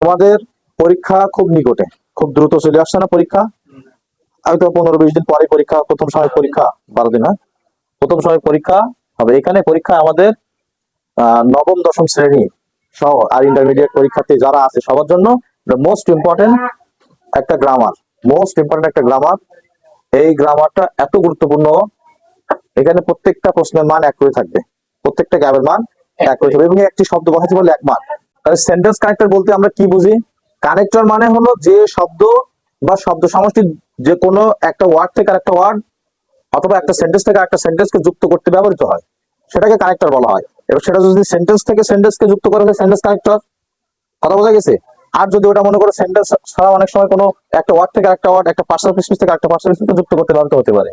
তোমাদের পরীক্ষা খুব নিকটে, খুব দ্রুত চলে আসছে না পরীক্ষা? হয়তো 15-20 দিন পরে পরীক্ষা, প্রথম সময় পরীক্ষা, 12 দিন না, প্রথম সময় পরীক্ষা হবে। এখানে পরীক্ষা আমাদের নবম দশম শ্রেণী সহ আর ইন্টারমিডিয়েট পরীক্ষার্থী যারা আছে সবার জন্য মোস্ট ইম্পর্টেন্ট একটা গ্রামার, মোস্ট ইম্পর্টেন্ট একটা গ্রামার। এই গ্রামারটা এত গুরুত্বপূর্ণ, এখানে প্রত্যেকটা প্রশ্নের মান এক করে থাকবে, প্রত্যেকটা গ্রামের মান এক করে থাকবে, এবং একটি শব্দ বসাতে বলে 1 মার্ক। তাহলে সেন্টেন্স কানেক্টর বলতে আমরা কি বুঝি? কানেক্টর মানে হলো যে শব্দ বা শব্দ সমষ্টি যে কোনো একটা ওয়ার্ড থেকে আরেকটা ওয়ার্ড অথবা একটা সেন্টেন্স থেকে আরেকটা সেন্টেন্সকে যুক্ত করতে ব্যবহৃত হয়, সেটাকে কানেক্টর বলা হয়। এবার সেটা যদি সেন্টেন্স থেকে সেন্টেন্সকে যুক্ত করা হয় সেন্টেন্স কানেক্টর, কথা বোঝা গেছে? আর যদি ওটা মনে করো সেন্টেন্স ছাড়া অনেক সময় কোনো একটা ওয়ার্ড থেকে আরেকটা ওয়ার্ড, একটা পার্সোনাল স্পিচ থেকে আরেকটা পার্সোনাল স্পিচকে যুক্ত করতে ব্যবহৃত হতে পারে।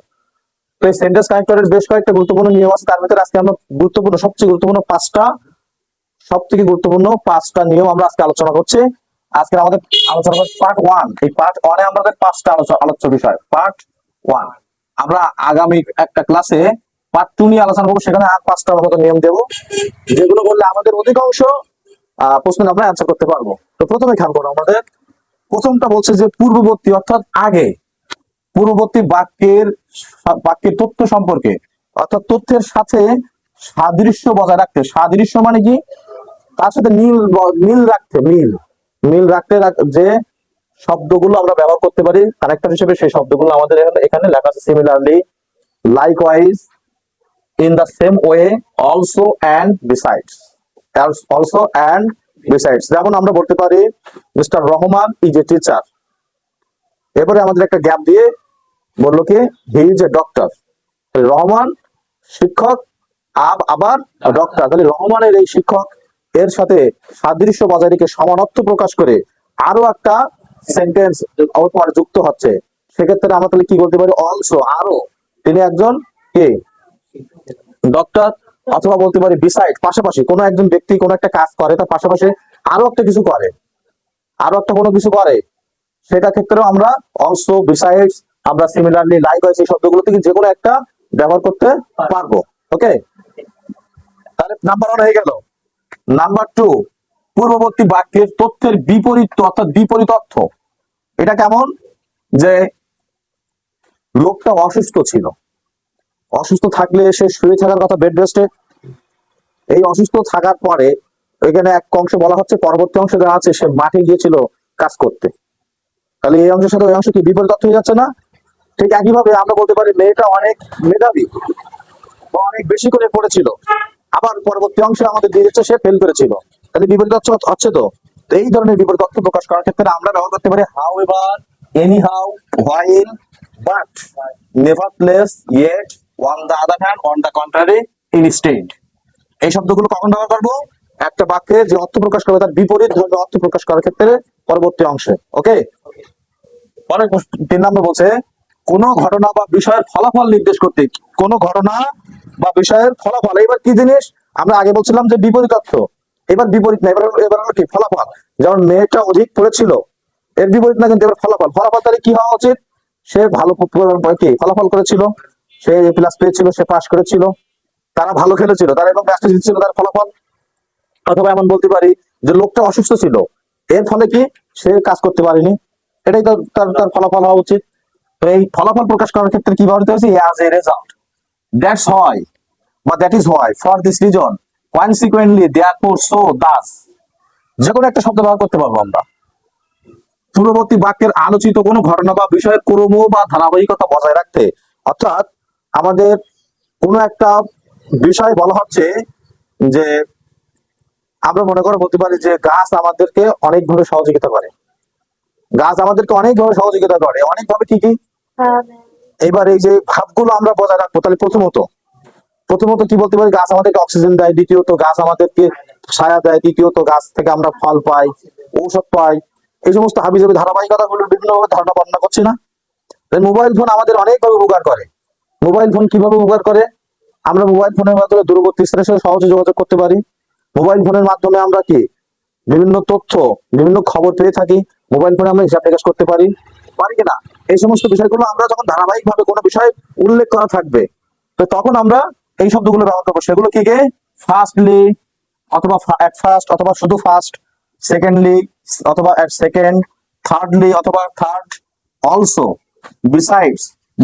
তো এই সেন্টেন্স কানেক্টরের বেশ কয়েকটা গুরুত্বপূর্ণ নিয়ম আছে, তার ভিতরে আজকে আমরা সবচেয়ে গুরুত্বপূর্ণ পাঁচটা নিয়ম আমরা আজকে আলোচনা করছি। আজকে আমাদের আলোচনা করব পার্ট 1। এই পার্ট 1 এ আমাদের 5টা আলোচ্য বিষয়। পার্ট 1 আমরা আগামী একটা ক্লাসে পার্ট 2 নিয়ে আলোচনা করব, সেখানে আর 5টার মতো নিয়ম দেব, যেগুলো বললে আমাদের অধিকাংশ প্রশ্ন আমরা অ্যান্সার করতে পারবো। তো প্রথমে খেয়াল করো, আমাদের প্রথমটা বলছে যে পূর্ববর্তী অর্থাৎ আগে, পূর্ববর্তী বাক্যের তথ্য সম্পর্কে অর্থাৎ তথ্যের সাথে সাদৃশ্য বজায় রাখতে। সাদৃশ্য মানে কি? তার সাথে মিল রাখতে যে শব্দগুলো আমরা ব্যবহার করতে পারি কানেক্টর হিসেবে, সেই শব্দগুলো আমাদের এখানে লেখা আছে। Similarly, likewise, in the same way, also and besides. যেমন আমরা বলতে পারি mister Rahman is a teacher. এরপরে আমাদের একটা গ্যাপ দিয়ে বললো কি he is a doctor. Rahman শিক্ষক, আবার ডক্টর। তাহলে রহমানের এই শিক্ষক এর সাথে সাদৃশ্য বজায় রেখে সমানত্ব প্রকাশ করে আরো একটা সেন্টেন্স যুক্ত হচ্ছে। সেক্ষেত্রে আমরা তাহলে কি বলতে পারি? অলসো, আরো, তিনি একজন কে ডক্টর। অথবা বলতে পারি বিসাইড, পাশাপাশি কোনো একজন ব্যক্তি কোনো একটা কাজ করে, তার পাশাপাশি আরো একটা কিছু করে, কোনো কিছু করে, সেটা ক্ষেত্রেও আমরা অলসো, বিসাইডস, আমরা সিমিলারলি, লাইকওয়াইজ এই শব্দগুলো থেকে যে কোনো একটা ব্যবহার করতে পারবো। ওকে, তাহলে নাম্বার 1 হয়ে গেল। নাম্বার 2, পূর্ববর্তী বাক্যের তথ্যের বিপরীত অর্থাৎ বিপরীত অর্থ। এটা কেমন? যে লোকটা অসুস্থ ছিল, অসুস্থ থাকলে সে শুয়ে থাকার কথা বেড রেস্টে। এই অসুস্থ থাকার পরে এখানে এক অংশে বলা হচ্ছে, পরবর্তী অংশে দেওয়া আছে সে মাঠে গিয়েছিল কাজ করতে। তাহলে এই অংশের সাথে ওই অংশ কি বিপরীত অর্থ হয়ে যাচ্ছে না? ঠিক একইভাবে আমরা বলতে পারি মেয়েটা অনেক মেধাবী বা অনেক বেশি করে পড়েছিল, আবার পরবর্তী অংশে আমাদের দিয়ে দিচ্ছে সে ফেল করেছিল। তাহলে বিপরীত অর্থ হচ্ছে। তো এই ধরনের বিপরীত অর্থ প্রকাশ করার ক্ষেত্রে আমরা ব্যবহার করতে পারি however, anyhow, while, but, nevertheless, yet, on the other hand, on the contrary, instead. এই শব্দগুলো কখন ব্যবহার করবো? একটা বাক্যে যে অর্থ প্রকাশ করবে তার বিপরীত ধর্মীয় অর্থ প্রকাশ করার ক্ষেত্রে পরবর্তী অংশে। ওকে, পরের 3 নম্বর বলছে কোন ঘটনা বা বিষয়ের ফলাফল নির্দেশ করতে। কোন ঘটনা বা বিষয়ের ফলাফল, এবার কি জিনিস? আমরা আগে বলছিলাম যে বিপরীত অর্থ, এবার বিপরীত না, এবার হলো কি ফলাফল। যেমন মেয়েটা অধিক পড়েছিল, এর বিপরীত না, কিন্তু এবার ফলাফল। তাহলে কি হওয়া উচিত? সে ভালো কি ফলাফল করেছিল, সে এ প্লাস পেয়েছিল, সে পাস করেছিল, তারা ভালো খেলেছিল, তারা এবং ম্যাচটা জিতছিল, তার ফলাফল। অথবা এমন বলতে পারি যে লোকটা অসুস্থ ছিল, এর ফলে কি সে কাজ করতে পারেনি, এটাই তো তার ফলাফল হওয়া উচিত। তো এই ফলাফল প্রকাশ করার ক্ষেত্রে কি ব্যবহৃত হয়েছে? As a result, that's why বা that is why, for this reason, consequently, therefore, so, thus. যে কোনো একটা শব্দ ব্যবহার করতে পারবো আমরা পূর্ববর্তী বাক্যের আলোচিত কোনো ঘটনা বা বিষয়ের ক্রম বা ধারাবাহিকতা বজায় রাখতে। অর্থাৎ আমাদের কোনো একটা বিষয় বলা হচ্ছে যে আমরা মনে করে বলতে পারি যে গাছ আমাদেরকে অনেকভাবে সহযোগিতা করে, অনেকভাবে কি কি। এবার এই যে ভাবগুলো আমরা বজায় রাখবো, তাহলে প্রথমত কি বলতে পারি? গাছ আমাদেরকে অক্সিজেন দেয়, দ্বিতীয়ত গাছ আমাদেরকে ছায়া দেয়, তৃতীয়ত গাছ থেকে আমরা ফল পাই, ঔষধ পাই। এই সমস্ত হাবিজাবি ধারাবাহিকতাগুলো বিভিন্নভাবে ধারণা বর্ণনা করছি না? মোবাইল ফোন আমাদের অনেকভাবে উপকার করে। মোবাইল ফোন কিভাবে উপকার করে? আমরা মোবাইল ফোনের মাধ্যমে দূরবর্তী স্থানের সাথে সহজে যোগাযোগ করতে পারি। মোবাইল ফোনের মাধ্যমে আমরা কি বিভিন্ন তথ্য, বিভিন্ন খবর পেয়ে থাকি। মোবাইল ফোনে আমরা হিসাব নিকাশ করতে পারি কিনা? এই সমস্ত বিষয়গুলো আমরা যখন ধারাবাহিকভাবে কোনো বিষয় উল্লেখ করা থাকবে, তো তখন আমরা এই শব্দগুলো ব্যবহার করবো। সেগুলো কি? ফার্স্টলি, অথবা এট ফার্স্ট, অথবা শুধু ফার্স্ট, সেকেন্ডলি, অথবা at second, thirdly অথবা third, also, besides,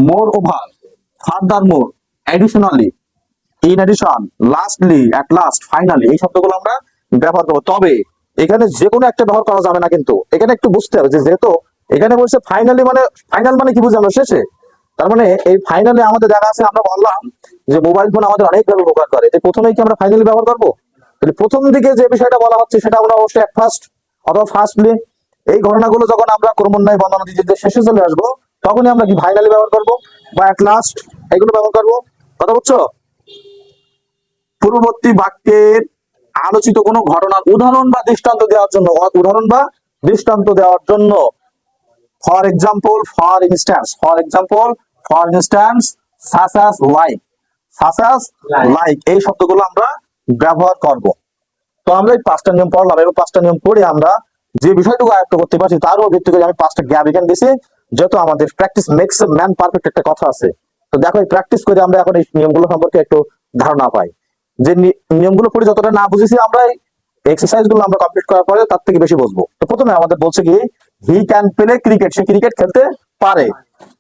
moreover, furthermore, additionally, in addition, lastly, at last, finally, এই শব্দগুলো আমরা ব্যবহার করবো। তবে এখানে যে কোনো একটা ব্যবহার করা যাবে না, কিন্তু এখানে একটু বুঝতে হবে যে যেহেতু এখানে বলছে ফাইনালি, মানে ফাইনাল মানে কি বুঝি আমরা শেষে, তার মানে এই ফাইনালি আমাদের দেখা আছে, আমরা বললাম যে মোবাইল ফোন আমাদের অনেকভাবে উপকার করে, তো প্রথমেই কি আমরা ফাইনালি ব্যবহার করবো? তাহলে প্রথম দিকে যে বিষয়টা বলা হচ্ছে সেটা আমরা অবশ্যই ফার্স্ট অথবা ফার্স্টলি, এই ঘটনাগুলো যখন আমরা ক্রমান্বয়ে বর্ণনা দিতে শেষে চলে আসবো, তখনই আমরা কি ফাইনালি ব্যবহার করবো বা এট লাস্ট এগুলো ব্যবহার করবো। কথা বুঝছো? পূর্ববর্তী বাক্যের আলোচিত কোনো ঘটনার উদাহরণ বা দৃষ্টান্ত দেওয়ার জন্য, উদাহরণ বা দৃষ্টান্ত দেওয়ার জন্য, for example, for instance, for example, for instance, such as, like, such as, like, এই শব্দগুলো আমরা ব্যবহার করব। তো আমরা এই পাঁচটা নিয়ম পড়লাম, এবং পাঁচটা নিয়ম পড়ে আমরা যে বিষয়টুকু আয়ত্ত করতে পারছি তার উপর ভিত্তি করে আমি পাঁচটা গ্যাপ এখানে দিছি, যেহেতু আমাদের practice makes a man perfect একটা কথা আছে। তো দেখো, এই প্র্যাকটিস করে আমরা এখন এই নিয়মগুলো সম্পর্কে একটু ধারণা পাই। যে নিয়মগুলো পড়ে যতটা না বুঝেছি আমরা, এক্সারসাইজ গুলো আমরা কমপ্লিট করার পরে তার থেকে বেশি বুঝবো। তো প্রথমে আমাদের বলছে কি, he can play cricket, say cricket খেলতে পারে।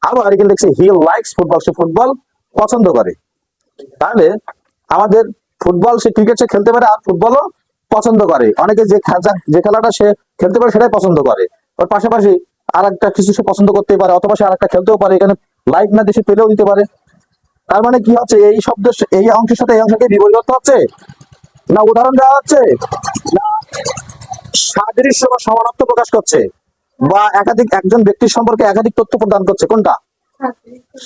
আবার এখানে দেখছি he likes football, say football পছন্দ করে। তাহলে আমাদের ফুটবল, সে ক্রিকেট সে খেলতে পারে আর ফুটবলও পছন্দ করে। অনেকে যে খেলাটা সে খেলতে পারে সেটাই পছন্দ করে, ওর পাশাপাশি আর একটা কিছু সে পছন্দ করতে পারে, অথবা সে আর একটা খেলতেও পারে। এখানে লাইক না দিয়ে সে পেলেও দিতে পারে। তার মানে কি হচ্ছে, এই শব্দের এই অংশের সাথে এই অংশকে বিপরীত হচ্ছে, না উদাহরণ দেওয়া হচ্ছে, না সাদৃশ্য বা সমানত্ব প্রকাশ করছে, বা একাধিক একজন ব্যক্তির সম্পর্কে একাধিক তথ্য প্রদান করছে। কোনটা?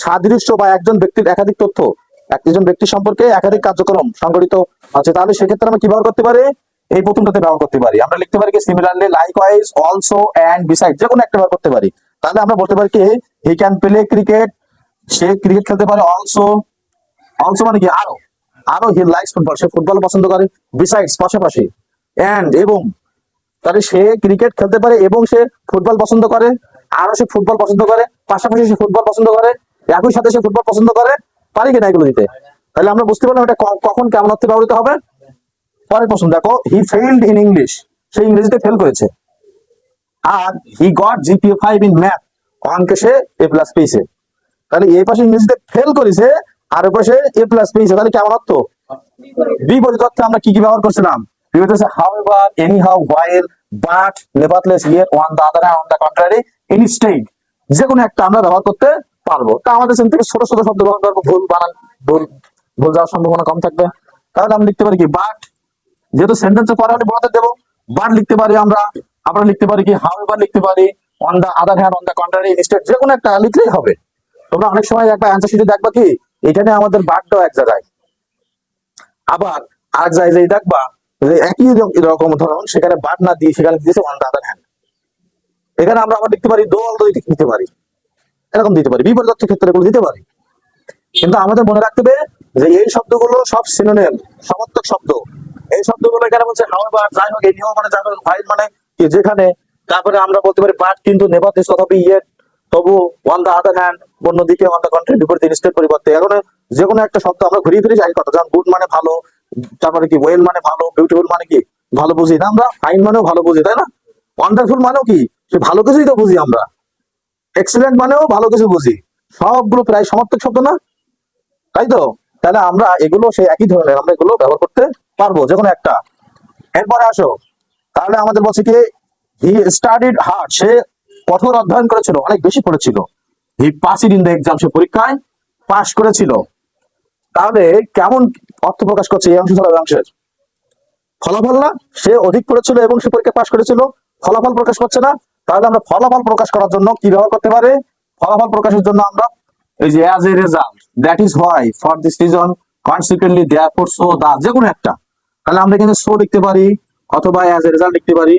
সাদৃশ্য বা একজন ব্যক্তির একাধিক তথ্য, একজন ব্যক্তির সম্পর্কে একাধিক কার্যক্রম সংগঠিত আছে। তাহলে সেক্ষেত্রে আমরা কি ব্যবহার করতে পারি? এই প্রথমটাতে ব্যবহার করতে পারি। আমরা লিখতে পারি কি, similarly, likewise, also, and beside, যে কোনো একটা ব্যবহার করতে পারি। তাহলে আমরা বলতে পারি কি, he can play cricket, say cricket খেলতে পারে। অলসো, অলসো মানে কি আরো, আরো he likes football, say football পছন্দ করে। বিসাইডস পাশাপাশি, এন্ড এবং, তাহলে সে ক্রিকেট খেলতে পারে এবং সে ফুটবল পছন্দ করে, আরো সে ফুটবল পছন্দ করে, পাশাপাশি সে ফুটবল পছন্দ করে, একই সাথে সে ফুটবল পছন্দ করে। পারি কিনা এগুলো দিতে? তাহলে আমরা বুঝতে পারলাম এটা কখন কেমন অর্থে ব্যবহৃত হবে। পরের প্রশ্ন দেখো, হি ফেইলড ইন ইংলিশ, সে ইংরেজিতে ফেল করেছে। আর he got GPA 5 in math, অঙ্কে সে A+ পেয়েছে। তাহলে এই পাশে ইংরেজিতে ফেল করেছে আর ওই পাশে A+ পেয়েছে। তাহলে কেমন অর্থ? বিপরীত অর্থে আমরা কি কি ব্যবহার করছিলাম? বিপরীত হচ্ছে however, anyhow, while, but, nevertheless, yet, on the other hand, on the contrary, instead, যে কোনো একটা আমরা ব্যবহার করতে পারবো। তা আমাদের চিন্তা থেকে ছোট ছোট শব্দ ব্যবহার করবো, ভুল বানান, ভুল ভুল যাওয়ার সম্ভাবনা কম থাকবে। তাহলে আমরা লিখতে পারি কি, বাট, যেহেতু সেন্টেন্সে পরে হলে বলাতে দেবো, বাট লিখতে পারি আমরা। আমরা লিখতে পারি কি, however লিখতে পারি, on the other hand, on the contrary, instead, যে কোনো একটা লিখলেই হবে। তোমরা অনেক সময় একটা অ্যান্সার শিটে দেখবা কি, এখানে আমাদের বাটটাও এক জায়গায়, আবার আরেক জায়গায় দেখবা যে একই রকম ধরুন সেখানে বাট না দিয়ে সেখানে দিয়েছে অন দা আদার হ্যান্ড। এখানে আমরা আবার লিখতে পারি দো অলদো দিতে পারি, এরকম দিতে পারি, বিপরীত অর্থের ক্ষেত্রে এগুলো দিতে পারি। কিন্তু আমাদের মনে রাখতে হবে যে এই শব্দগুলো সব সিনোনিম, সমার্থক শব্দ। এই শব্দগুলো এখানে বলছে হাউএভার, যাই হোক, এনিহাউ মানে যাই হোক, হোয়াইল মানে কি যেখানে, তারপরে আমরা বলতে পারি বাট কিন্তু, নেভারথেলেস তথাপি, ইয়েট তবু, অন দা আদার হ্যান্ড অন্যদিকে, অন দা কন্ট্রারি বিপরীত, ইনস্টেড পরিবর্তে। এখন যে কোনো একটা শব্দ আমরা ঘুরিয়ে ফিরে যাই কথা, যেমন গুড মানে ভালো, তারপরে কি ওয়েল মানে ভালো, বিউটিফুল মানে কি ভালো বুঝি না আমরা, ফাইন মানেও ভালো বুঝি, তাই না? ওয়ান্ডারফুল মানেও কি, সে ভালো কিছুই তো বুঝি আমরা। এক্সিলেন্ট মানেও ভালো কিছু বুঝি। সবগুলো প্রায় সমার্থক শব্দ না, তাই তো? তাহলে আমরা এগুলো সেই একই ধরনের, আমরা এগুলো ব্যবহার করতে পারবো যে কোনো একটা। এরপরে আসো, তাহলে আমাদের বলছে কি, হি স্টাডিড হার্ড, সে কঠোর অধ্যয়ন করেছিল, অনেক বেশি পড়েছিল। হি পাসড ইন দ্য এক্সাম, সে পরীক্ষায় পাশ করেছিল। তাহলে কেমন অর্থ প্রকাশ করছে এই অংশ ছাড়া ওই অংশের? ফলাফল না, সে অধিক পড়েছিল এবং সে পরীক্ষা পাশ করেছিল, ফলাফল প্রকাশ করছে না। তাহলে আমরা ফলাফল প্রকাশ করার জন্য কি ব্যবহার করতে পারি? ফলাফল প্রকাশের জন্য আমরা এই যে as a result, that is why, for this reason, consequently, therefore, so, thus, যে কোনো একটা। তাহলে আমরা এখানে সো লিখতে পারি অথবা অ্যাজ এ রেজাল্ট লিখতে পারি।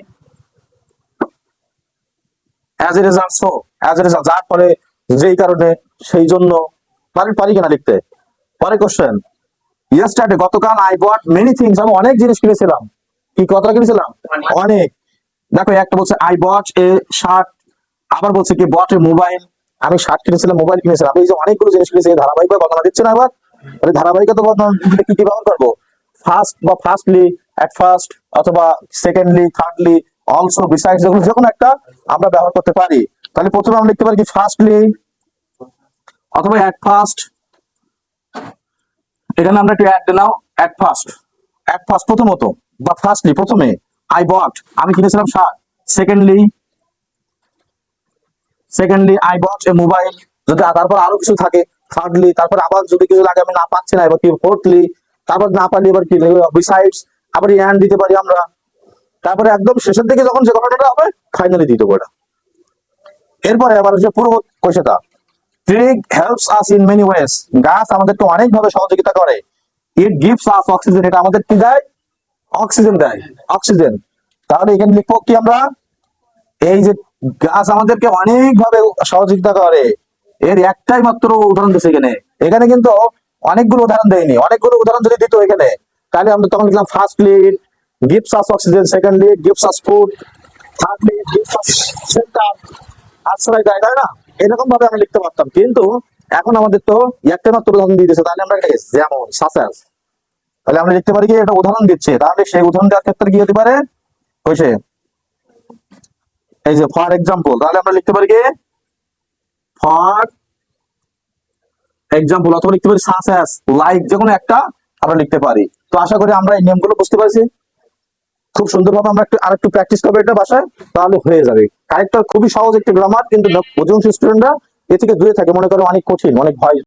As a result, so, as a result, যার ফলে, যেই কারণে, সেই জন্য। পারি কিনা লিখতে? পরে কোশ্চেন, ইয়েস্টারডে, গতকাল, আই বট মেনি থিংস, আমি অনেক জিনিস কিনেছিলাম। কি কতটা কিনেছিলাম? অনেক। দেখো একটা বলছে আই বট এ শার্ট, আবার বলছে কি বট এ মোবাইল, আমি শার্ট কিনেছিলাম, মোবাইল কিনেছিলাম। আমি এই যে অনেকগুলো জিনিস কিনেছি, ধারাবাহিক ভাবে বর্ণনা দিচ্ছে না। আবার ধারাবাহিকতা বর্ণনা দিতে কি কি ব্যবহার করবো? ফার্স্ট বা ফার্স্টলি, এট ফার্স্ট, অথবা সেকেন্ডলি, থার্ডলি, অলসো বিসাইডস, যেগুলো যে কোনো একটা আমরা ব্যবহার করতে পারি। তাহলে প্রথমে আমরা লিখতে পারি কি ফার্স্টলি অথবা অ্যাট ফার্স্ট। এখানে আমরা একটু অ্যাড দিলাম, অ্যাট ফার্স্ট, অ্যাট ফার্স্ট প্রথমত বা ফার্স্টলি প্রথমে, আই বট আমি কিনেছিলাম shirt. Secondly, I bought A mobile, যদি তারপর আরো কিছু থাকে। থার্ডলি, তারপর আবার যদি কিছু লাগে আমি না পাচ্ছি না, এবার কি ফোর্থলি, তারপর না পারলে এবার কি বিসাইডস, আবার অ্যান্ড দিতে পারি আমরা। তারপরে একদম শেষের দিকে যখন যে ঘটনাটা হবে ফাইনালি দিতে পারি। এরপরে আবার হচ্ছে পূর্ব কৈশাতা, tree helps us in many ways, গাছ আমাদেরকে অনেক ভাবে সহযোগিতা করে। ইট গিভস আস অক্সিজেন, এটা আমাদের কি দেয়? অক্সিজেন দেয়, অক্সিজেন। তাহলে এখানে লিখবো কি আমরা, এই যে গাছ আমাদেরকে অনেক ভাবে সহযোগিতা করে, এর একটাই মাত্র উদাহরণ দিচ্ছে এখানে। এখানে কিন্তু অনেকগুলো উদাহরণ দেয়নি, অনেকগুলো উদাহরণ যদি দিত এখানে তাহলে আমরা তখন লিখলাম firstly it gives us oxygen, secondly it gives us food, thirdly it gives us shelter, আশ্রয় দেয়, তাই না? এরকম ভাবে আমরা লিখতে পারতাম, কিন্তু এখন আমাদের তো একটা মাত্র উদাহরণ দিয়ে দিয়েছে, তাহলে আমরা যেমন সাসেস, তাহলে আমরা লিখতে পারি কি এটা উদাহরণ দিচ্ছে, তাহলে সেই উদাহরণ দেওয়ার ক্ষেত্রে কি হতে পারে, হয়েছে এই যে ফর এক্সাম্পল, তাহলে আমরা লিখতে পারি কি ফর এক্সাম্পল, অথবা লিখতে পারি সাস অ্যাজ, লাইক, যে কোনো একটা আমরা লিখতে পারি। তো আশা করি আমরা এই নিয়মগুলো বুঝতে পারছি। খুব সুন্দরভাবে আমরা আরেকটু প্র্যাকটিস করবো এটা বাসায়, তাহলে হয়ে যাবে। কারেক্টার খুবই সহজ একটি গ্রামার, কিন্তু অধিকাংশ স্টুডেন্টরা এ থেকে দূরে থাকে, মনে করে অনেক কঠিন, অনেক ভয়